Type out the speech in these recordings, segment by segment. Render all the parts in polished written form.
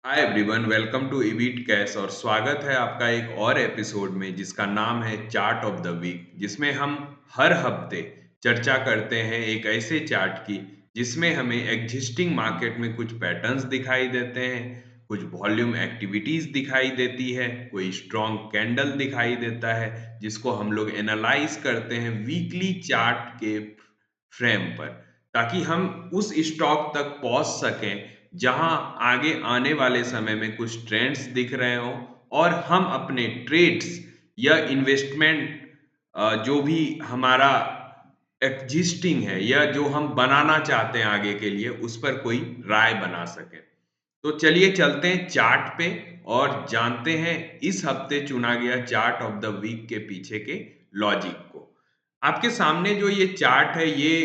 Hi everyone, welcome to इवीट cash और स्वागत है आपका एक और एपिसोड में जिसका नाम है चार्ट ऑफ द वीक, जिसमें हम हर हफ्ते चर्चा करते हैं एक ऐसे चार्ट की जिसमें हमें एग्जिस्टिंग मार्केट में कुछ पैटर्न्स दिखाई देते हैं, कुछ वॉल्यूम एक्टिविटीज दिखाई देती है, कोई स्ट्रॉन्ग कैंडल दिखाई देता है जिसको हम लोग एनालाइज करते हैं वीकली चार्ट के फ्रेम पर, ताकि हम उस स्टॉक तक पहुंच सकें जहां आगे आने वाले समय में कुछ ट्रेंड्स दिख रहे हों और हम अपने ट्रेड्स या इन्वेस्टमेंट जो भी हमारा एग्जिस्टिंग है या जो हम बनाना चाहते हैं आगे के लिए उस पर कोई राय बना सकें। तो चलिए चलते हैं चार्ट पे और जानते हैं इस हफ्ते चुना गया चार्ट ऑफ द वीक के पीछे के लॉजिक को। आपके सामने जो ये चार्ट है ये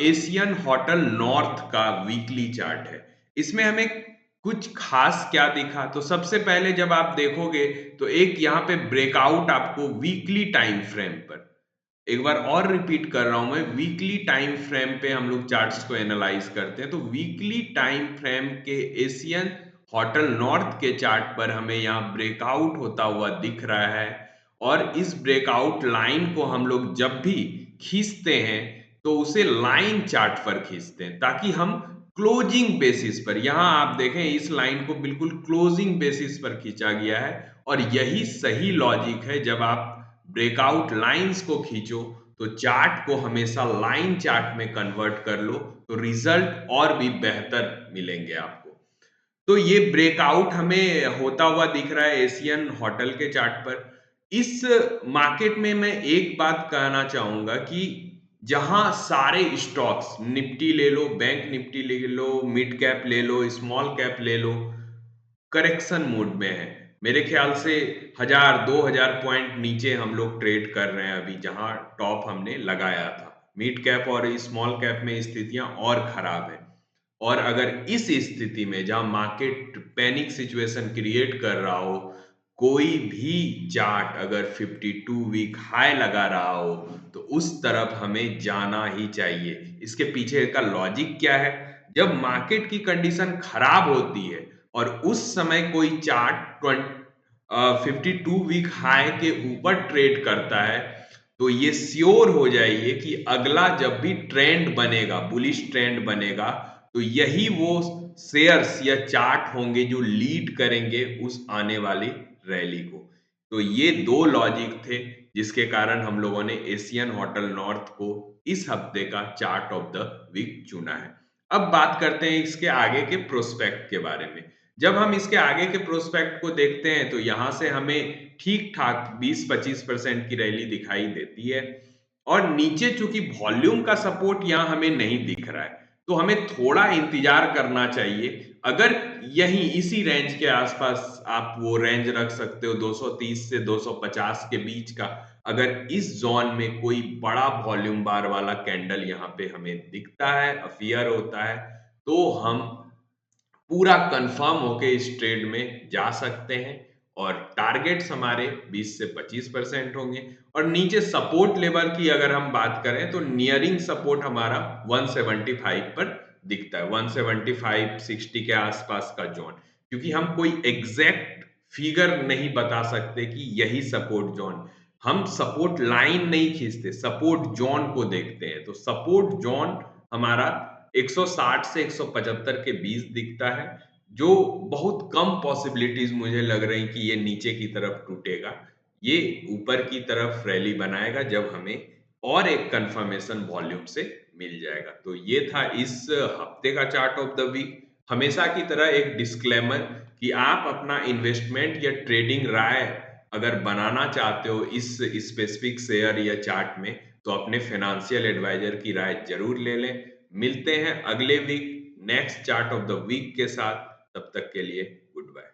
एशियन होटल नॉर्थ का वीकली चार्ट है। इसमें हमें कुछ खास क्या दिखा, तो सबसे पहले जब आप देखोगे तो एक यहाँ पे ब्रेकआउट आपको वीकली टाइम फ्रेम पर, एक बार और रिपीट कर रहा हूं मैं, वीकली टाइम फ्रेम पे हम लोग चार्ट्स को एनालाइज करते हैं। तो वीकली टाइम फ्रेम के एशियन होटल नॉर्थ के चार्ट पर हमें यहाँ ब्रेकआउट होता हुआ दिख रहा है और इस ब्रेकआउट लाइन को हम लोग जब भी खींचते हैं तो उसे लाइन चार्ट पर खींचते हैं ताकि हम क्लोजिंग बेसिस पर, यहाँ आप देखें इस लाइन को बिल्कुल क्लोजिंग बेसिस पर खींचा गया है और यही सही लॉजिक है। जब आप ब्रेकआउट लाइंस को खींचो तो चार्ट को हमेशा लाइन चार्ट में कन्वर्ट कर लो, तो रिजल्ट और भी बेहतर मिलेंगे आपको। तो ये ब्रेकआउट हमें होता हुआ दिख रहा है एशियन होटल के चार्ट पर। इस मार्केट में मैं एक बात कहना चाहूंगा कि जहां सारे स्टॉक्स, निफ्टी ले लो, बैंक निफ्टी ले लो, मिड कैप ले लो, स्मॉल कैप ले लो, करेक्शन मोड में है। मेरे ख्याल से 1000-2000 पॉइंट नीचे हम लोग ट्रेड कर रहे हैं अभी, जहां टॉप हमने लगाया था। मिड कैप और स्मॉल कैप में स्थितियां और खराब है। और अगर इस स्थिति में जहां मार्केट पैनिक सिचुएशन क्रिएट कर रहा हो, कोई भी चार्ट अगर 52 वीक हाई लगा रहा हो तो उस तरफ हमें जाना ही चाहिए। इसके पीछे का लॉजिक क्या है? जब मार्केट की कंडीशन खराब होती है और उस समय कोई चार्ट 52 वीक हाई के ऊपर ट्रेड करता है, तो ये श्योर हो जाइए कि अगला जब भी ट्रेंड बनेगा, बुलिश ट्रेंड बनेगा, तो यही वो शेयर्स या चार्ट होंगे जो लीड करेंगे उस आने वाली रैली को। तो ये दो लॉजिक थे जिसके कारण हम लोगों ने एशियन होटल नॉर्थ को इस हफ्ते का चार्ट ऑफ द वीक चुना है। अब बात करते हैं इसके आगे के प्रोस्पेक्ट के बारे में। जब हम इसके आगे के प्रोस्पेक्ट को देखते हैं तो यहां से हमें ठीक ठाक 20-25% की रैली दिखाई देती है और नीचे चूंकि वॉल्यूम का सपोर्ट यहां हमें नहीं दिख रहा है, तो हमें थोड़ा इंतजार करना चाहिए। अगर यहीं इसी रेंज के आसपास आप वो रेंज रख सकते हो 230 से 250 के बीच का, अगर इस जोन में कोई बड़ा वॉल्यूम बार वाला कैंडल यहाँ पे हमें दिखता है, अफियर होता है, तो हम पूरा कंफर्म होके इस ट्रेड में जा सकते हैं और टारगेट्स हमारे 20 से 25% होंगे। और नीचे सपोर्ट लेवल की अगर हम बात करें तो नियरिंग सपोर्ट हमारा 175 पर दिखता है, 175 60 के आसपास का जोन, क्योंकि हम कोई एग्जैक्ट फिगर नहीं बता सकते कि यही सपोर्ट जोन, हम सपोर्ट लाइन नहीं खींचते, सपोर्ट जोन को देखते हैं। तो सपोर्ट जोन हमारा 160 से 175 के बीच दिखता है, जो बहुत कम पॉसिबिलिटीज मुझे लग रही कि ये नीचे की तरफ टूटेगा। ये ऊपर की तरफ रैली बनाएगा जब हमें और एक कंफर्मेशन वॉल्यूम से मिल जाएगा। तो ये था इस हफ्ते का चार्ट ऑफ द वीक। हमेशा की तरह एक डिस्क्लेमर कि आप अपना इन्वेस्टमेंट या ट्रेडिंग राय अगर बनाना चाहते हो इस स्पेसिफिक शेयर या चार्ट में, तो अपने फाइनेंशियल एडवाइजर की राय जरूर ले लें। मिलते हैं अगले week next chart of the week के साथ। तब तक के लिए गुड बाय।